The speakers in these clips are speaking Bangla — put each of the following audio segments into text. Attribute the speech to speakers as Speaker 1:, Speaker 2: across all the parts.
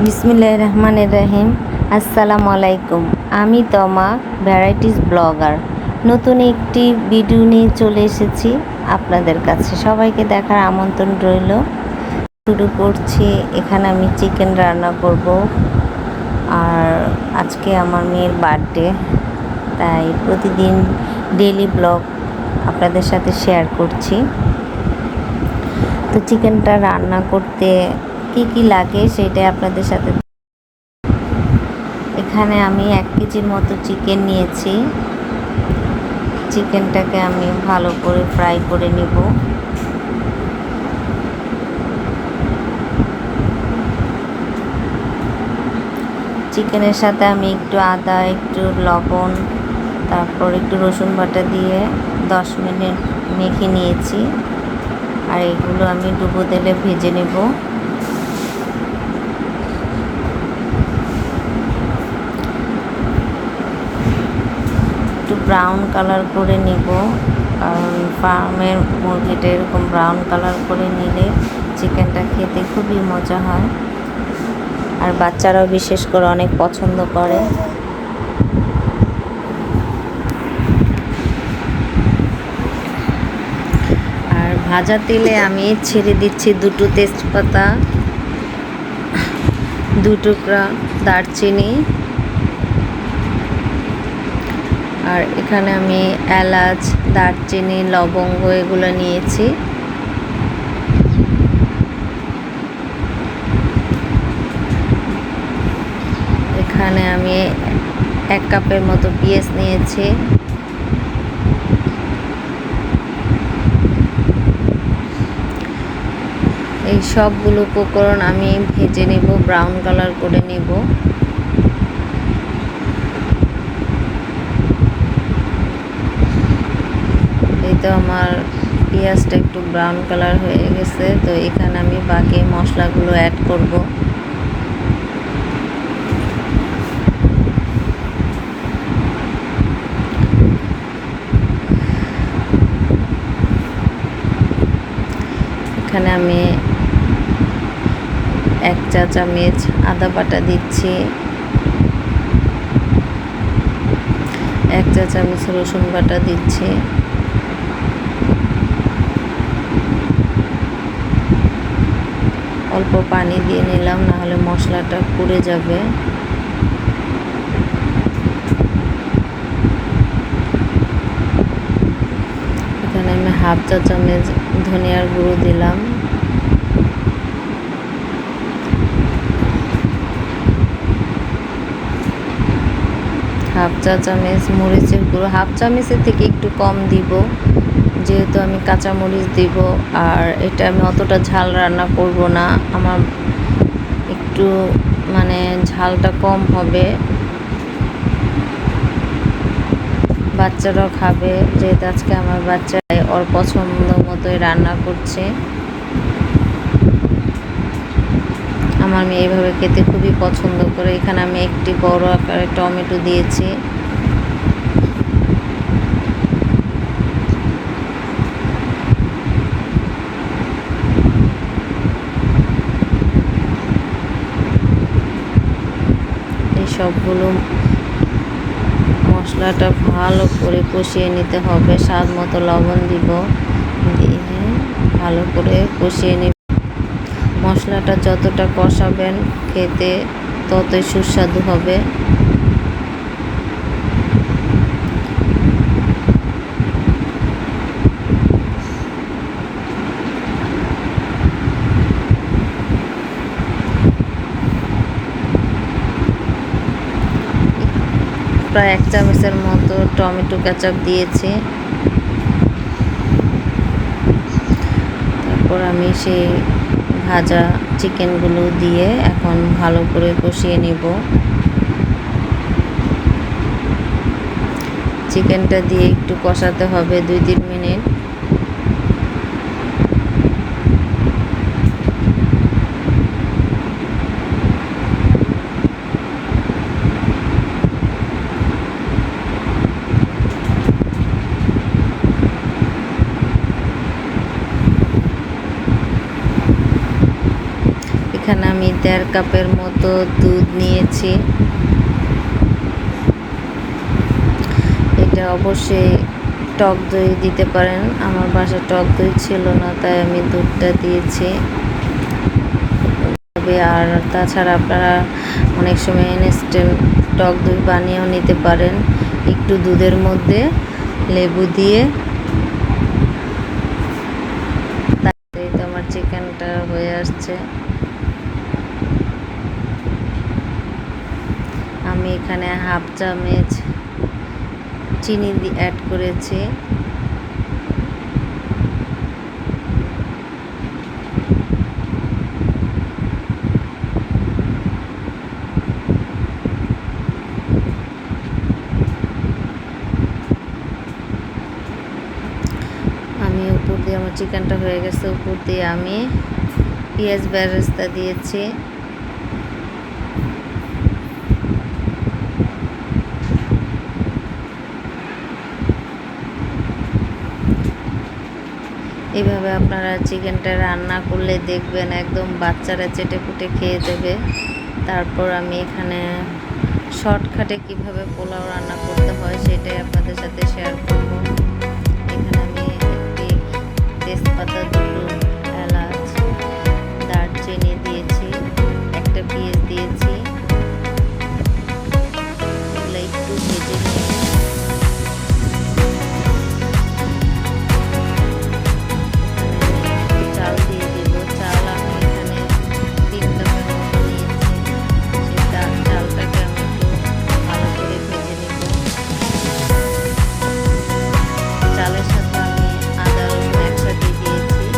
Speaker 1: বিসমিল্লাহির রহমানির রহিম। আসসালামু আলাইকুম। আমি তমা, ভ্যারাইটিস ব্লগার। নতুন একটি ভিডিও নিয়ে চলে এসেছি আপনাদের কাছে। সবাইকে দেখার আমন্ত্রণ রইল। শুরু করছি। এখানে আমি চিকেন রান্না করব, আর আজকে আমার মেয়ের বার্থডে, তাই প্রতিদিন ডেইলি ব্লগ আপনাদের সাথে শেয়ার করছি। তো চিকেনটা রান্না করতে কি কি লাগে সেটাই আপনাদের সাথে। এখানে আমি 1 কেজির মতো চিকেন নিয়েছি। চিকেনটাকে আমি ভালো করে ফ্রাই করে নেব। চিকেনের সাথে আমি একটু আদা, একটু লবণ, তারপর একটু রসুন বাটা দিয়ে 10 মিনিট মেখে নিয়েছি। আর এগুলো আমি ডুবো তেলে ভেজে নেব। একটু ব্রাউন কালার করে নেব, কারণ ফার্মের মুরগিটা এরকম ব্রাউন কালার করে নিলে চিকেনটা খেতে খুবই মজা হয়, আর বাচ্চারাও বিশেষ করে অনেক পছন্দ করে। আর ভাজা তেলে আমি ছেড়ে দিচ্ছি 2 তেজপাতা, 2 টুকরা দারচিনি, আর এখানে আমি এলাচ, দারচিনি, লবঙ্গ এগুলো নিয়েছি। এখানে আমি 1 কাপের মতো পেঁয়াজ নিয়েছি। এই সবগুলো উপকরণ আমি ভেজে নেব, ব্রাউন কালার করে নেব। এই তো আমার পেঁয়াজটা একটু ব্রাউন কালার হয়ে গেছে। তো এখানে আমি বাকি মশলাগুলো অ্যাড করব। এখানে আমি 1 চা চামচ আদা বাটা দিচ্ছি, 1 চা চামচ রসুন বাটা দিচ্ছি, অল্প পানি দিয়ে নিলাম, না হলে মশলাটা পুড়ে যাবে। এখানে আমি 1/2 চা চামচ ধনিয়ার গুঁড়ো দিলাম, হাফ চা চামচ মরিচের গুঁড়ো, 1/2 চামচের থেকে একটু কম দিব, যেহেতু আমি কাঁচা মরিচ দিব। আর এটা আমি অতটা ঝাল রান্না করব না, আমার একটু ঝালটা কম হবে, বাচ্চারাও খাবে, যেহেতু আজকে আমার বাচ্চা ওর পছন্দ মতোই রান্না করছে। আমার মেয়ে এইভাবে খেতে খুবই পছন্দ করে। এখানে আমি একটি বড় আকারের টমেটো দিয়েছি। এই সবগুলো মশলাটা ভালো করে কষিয়ে নিতে হবে। স্বাদ মতো লবণ দিব, দিয়ে ভালো করে কষিয়ে নিব। মশলাটা যতটা কষাবেন খেতে ততই সুস্বাদু হবে। প্রায় 1 চামচের মতো টমেটো কেচাপ দিয়েছি। তারপর আমি সেই ভাজা চিকেনগুলো দিয়ে এখন ভালো করে কষিয়ে নিব। চিকেনটা দিয়ে একটু কষাতে হবে 2-3 মিনিট। এখানে আমি 1.5 কাপের মতো দুধ নিয়েছি। এটা অবশ্যই টক দই দিতে পারেন, আমার বাসায় টক দই ছিল না তাই আমি দুধটা দিয়েছি। আর তাছাড়া আপনারা অনেক সময় ইনস্ট্যান্ট টক দই বানিয়েও নিতে পারেন, একটু দুধের মধ্যে লেবু দিয়ে। তাই তো আমার চিকেনটা হয়ে আসছে। আমি এখানে 1/2 চামচ চিনি অ্যাড করেছি। আমি উপর দিয়ে, আমার চিকেনটা হয়ে গেছে, উপর দিয়ে আমি পেঁয়াজ বেরেস্তা দিয়েছি। এভাবে আপনারা চিকেনটা রান্না করলে দেখবেন একদম বাচ্চারা চেটেপুটে খেয়ে দেবে। তারপর আমি এখানে শর্টকাটে কিভাবে পোলাও রান্না করতে হয় সেটাই আপনাদের সাথে শেয়ার করব। এখানে আমি একটি তেজপাতা, 2টো এলাচ, দারচিনি দিয়েছি, একটা পেঁয়াজ দিয়েছি। এগুলো একটু ভেজে নিয়ে চাল দিয়ে দেব। চাল আমি এখানে 3 কাপের মতো নিয়েছি। সেই চালটাকে আমি একটু ভালো করে ভেজে নেব। চালের সাথে আমি আদা রসুন একসাথে দিয়েছি।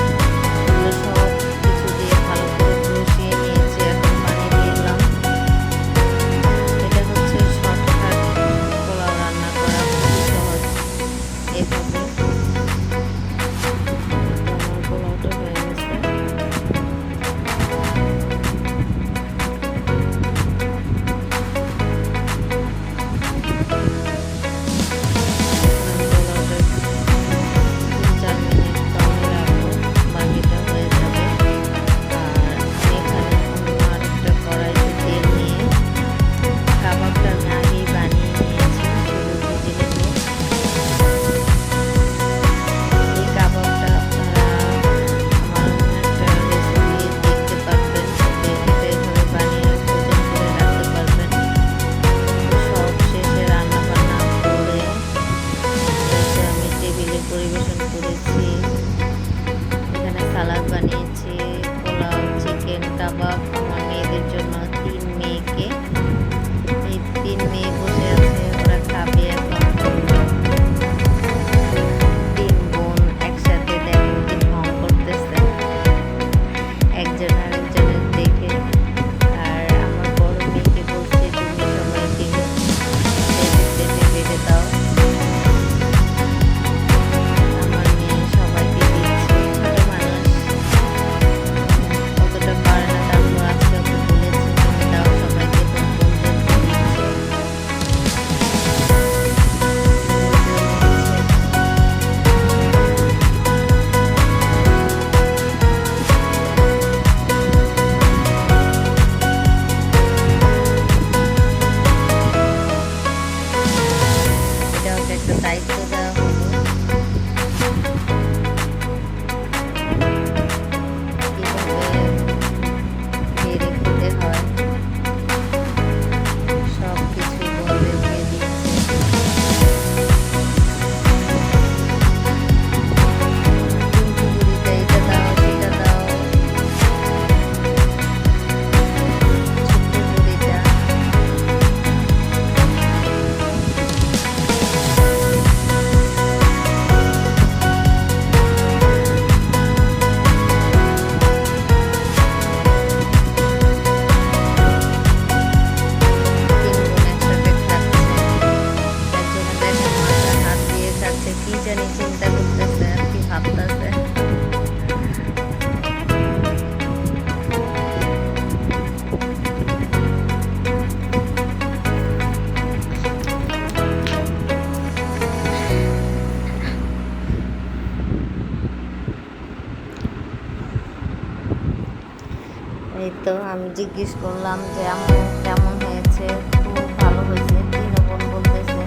Speaker 1: জিজ্ঞেস করলাম যে আম্মু কেমন হয়েছে, খুব ভালো হয়েছে। তিনও বোন বলতেছে।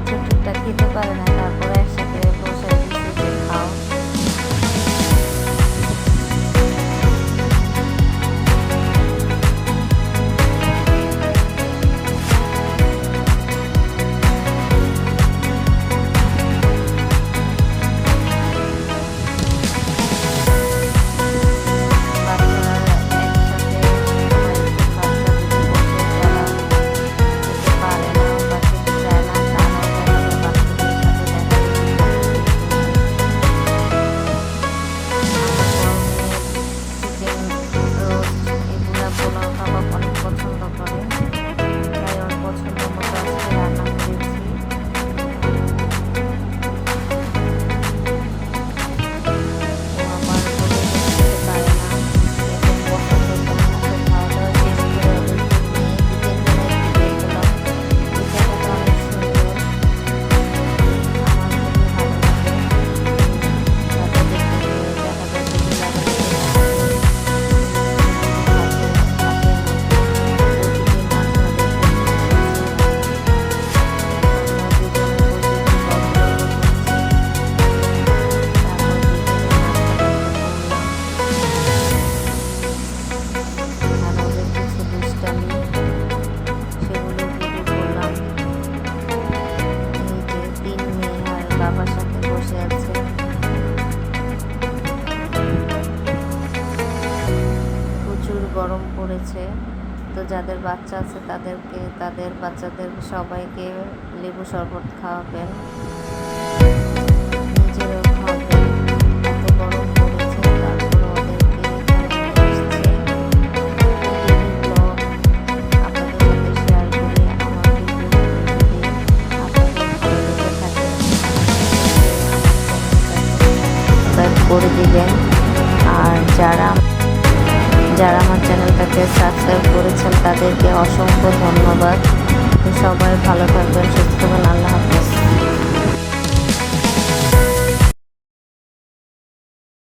Speaker 1: ছোটটা খেতে পারে না, তারপরে একসাথে বসে দিচ্ছি যে খাও। বাবার সাথে বসে আছে। প্রচুর গরম পড়েছে, তো যাদের বাচ্চা আছে তাদেরকে, তাদের বাচ্চাদের সবাইকে লেবু শরবত খাওয়াবেন, নিজেরও খাওয়াবেন। এত গরম পড়েছে, তারপর ওদেরকে এখানে নিয়ে এসছে। ডেইলি ব্লগ আপনাদের সাথে শেয়ার করে আমার ভিডিও যদি আপনাদের ভালো লেগে থাকে সাবস্ক্রাইব করে দিবেন। আর যারা আমার চ্যানেলটাকে সাবস্ক্রাইব করেছেন তাদেরকে অসংখ্য ধন্যবাদ। সবাই ভালো থাকবেন, সুস্থ থাকবেন। আল্লাহ হাফেজ।